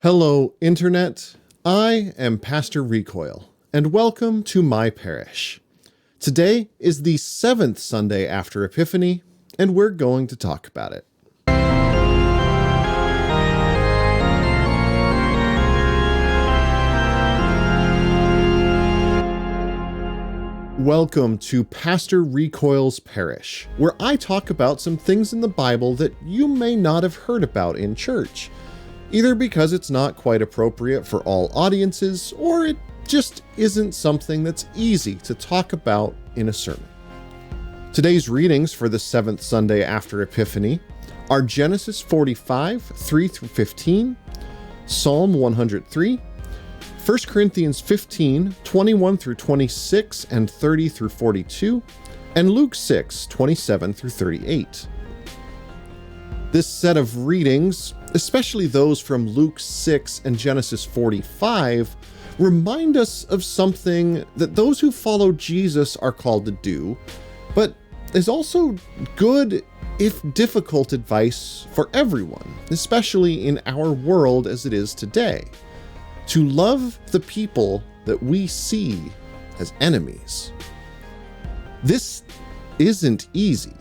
Hello, Internet. I am Pastor Recoil, and welcome to my parish. Today is the 7th Sunday after Epiphany, and we're going to talk about it. Welcome to Pastor Recoil's Parish, where I talk about some things in the Bible that you may not have heard about in church, either because it's not quite appropriate for all audiences, or it just isn't something that's easy to talk about in a sermon. Today's readings for the 7th Sunday after Epiphany are Genesis 45, 3 through 15, Psalm 103, 1 Corinthians 15, 21 through 26 and 30 through 42, and Luke 6, 27 through 38. This set of readings, especially those from Luke 6 and Genesis 45, remind us of something that those who follow Jesus are called to do, but is also good, if difficult, advice for everyone, especially in our world as it is today. To love the people that we see as enemies. This isn't easy,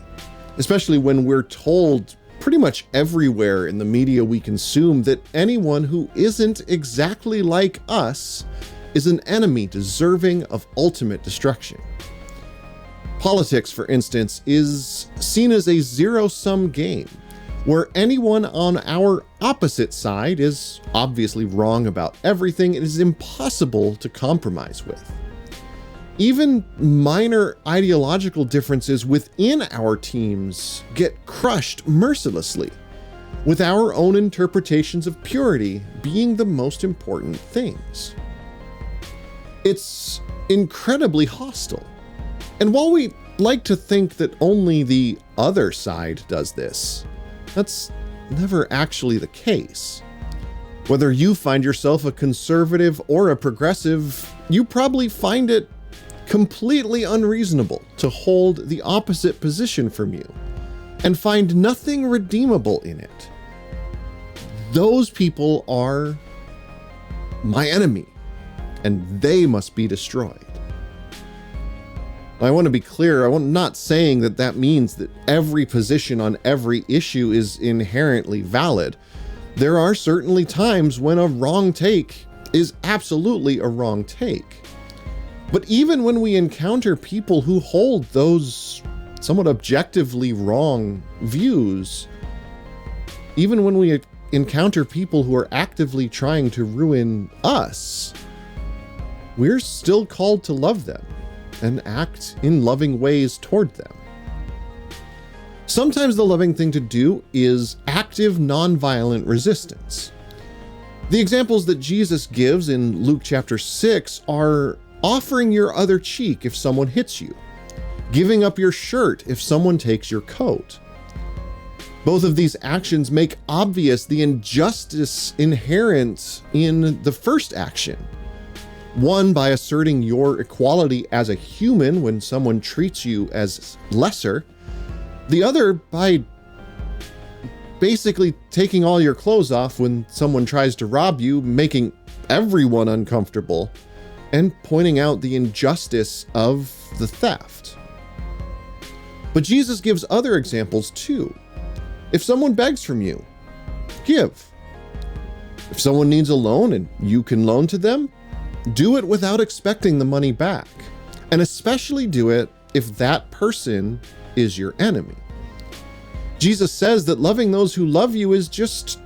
especially when we're told pretty much everywhere in the media we consume that anyone who isn't exactly like us is an enemy deserving of ultimate destruction. Politics, for instance, is seen as a zero-sum game, where anyone on our opposite side is obviously wrong about everything it is impossible to compromise with. Even minor ideological differences within our teams get crushed mercilessly, with our own interpretations of purity being the most important things. It's incredibly hostile. And while we like to think that only the other side does this, that's never actually the case. Whether you find yourself a conservative or a progressive, you probably find it completely unreasonable to hold the opposite position from you and find nothing redeemable in it. Those people are my enemy, and they must be destroyed. I want to be clear, I'm not saying that means that every position on every issue is inherently valid. There are certainly times when a wrong take is absolutely a wrong take. But even when we encounter people who hold those somewhat objectively wrong views, even when we encounter people who are actively trying to ruin us, we're still called to love them and act in loving ways toward them. Sometimes the loving thing to do is active nonviolent resistance. The examples that Jesus gives in Luke chapter 6 are offering your other cheek if someone hits you, giving up your shirt if someone takes your coat. Both of these actions make obvious the injustice inherent in the first action. One, by asserting your equality as a human when someone treats you as lesser. The other, by basically taking all your clothes off when someone tries to rob you, making everyone uncomfortable, and pointing out the injustice of the theft. But Jesus gives other examples too. If someone begs from you, give. If someone needs a loan and you can loan to them, do it without expecting the money back, and especially do it if that person is your enemy. Jesus says that loving those who love you is just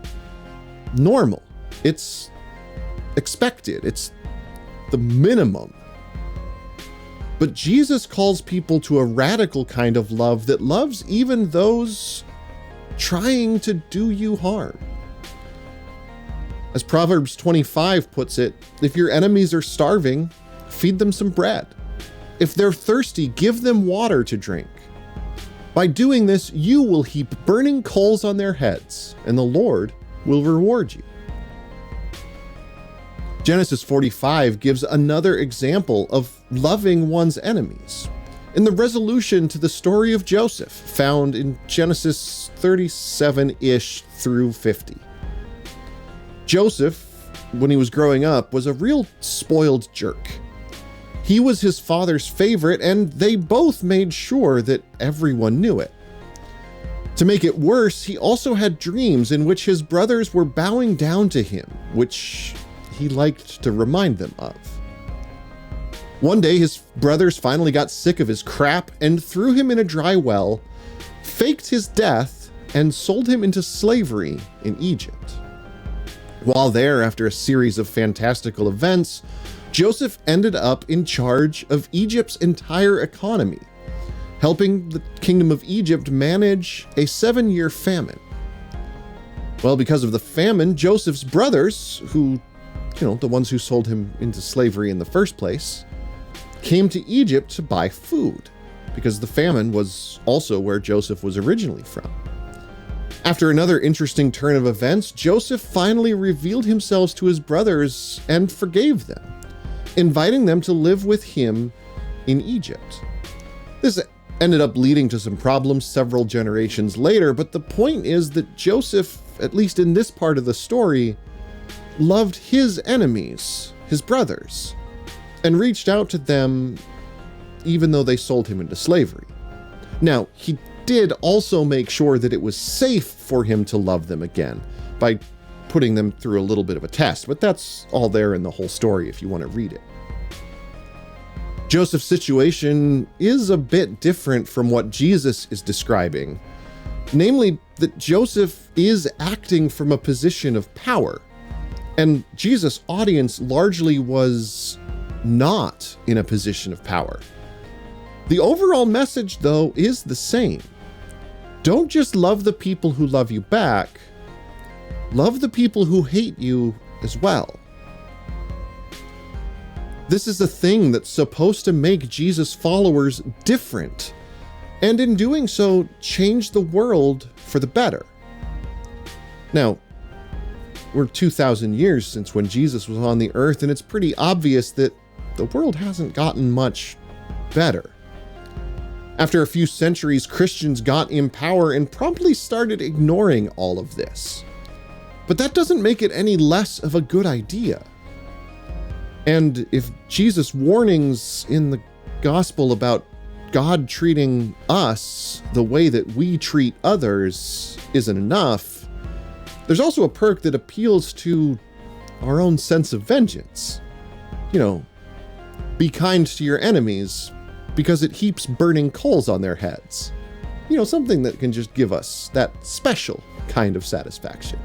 normal. It's expected. It's the minimum. But Jesus calls people to a radical kind of love that loves even those trying to do you harm. As Proverbs 25 puts it, if your enemies are starving, feed them some bread. If they're thirsty, give them water to drink. By doing this, you will heap burning coals on their heads, and the Lord will reward you. Genesis 45 gives another example of loving one's enemies. In the resolution to the story of Joseph, found in Genesis 37-ish through 50. Joseph when he was growing up, was a real spoiled jerk. He was his father's favorite, and they both made sure that everyone knew it. To make it worse, he also had dreams in which his brothers were bowing down to him, which he liked to remind them of. One day, his brothers finally got sick of his crap and threw him in a dry well, faked his death, and sold him into slavery in Egypt. While there, after a series of fantastical events, Joseph ended up in charge of Egypt's entire economy, helping the kingdom of Egypt manage a 7-year famine. Well, because of the famine, Joseph's brothers, who, the ones who sold him into slavery in the first place, came to Egypt to buy food, because the famine was also where Joseph was originally from. After another interesting turn of events, Joseph finally revealed himself to his brothers and forgave them, inviting them to live with him in Egypt. This ended up leading to some problems several generations later, but the point is that Joseph, at least in this part of the story, loved his enemies, his brothers, and reached out to them even though they sold him into slavery. Now, he did also make sure that it was safe for him to love them again by putting them through a little bit of a test, but that's all there in the whole story if you want to read it. Joseph's situation is a bit different from what Jesus is describing, namely that Joseph is acting from a position of power, and Jesus' audience largely was not in a position of power. The overall message, though, is the same. Don't just love the people who love you back, love the people who hate you as well. This is a thing that's supposed to make Jesus' followers different, and in doing so, change the world for the better. Now, we're 2,000 years since when Jesus was on the earth, and it's pretty obvious that the world hasn't gotten much better. After a few centuries, Christians got in power and promptly started ignoring all of this. But that doesn't make it any less of a good idea. And if Jesus' warnings in the gospel about God treating us the way that we treat others isn't enough, there's also a perk that appeals to our own sense of vengeance. Be kind to your enemies because it heaps burning coals on their heads. Something that can just give us that special kind of satisfaction.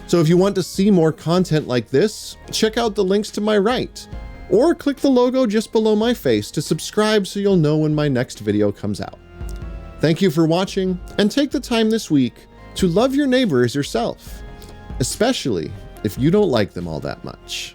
So if you want to see more content like this, check out the links to my right, or click the logo just below my face to subscribe so you'll know when my next video comes out. Thank you for watching, and take the time this week to love your neighbor as yourself, especially if you don't like them all that much.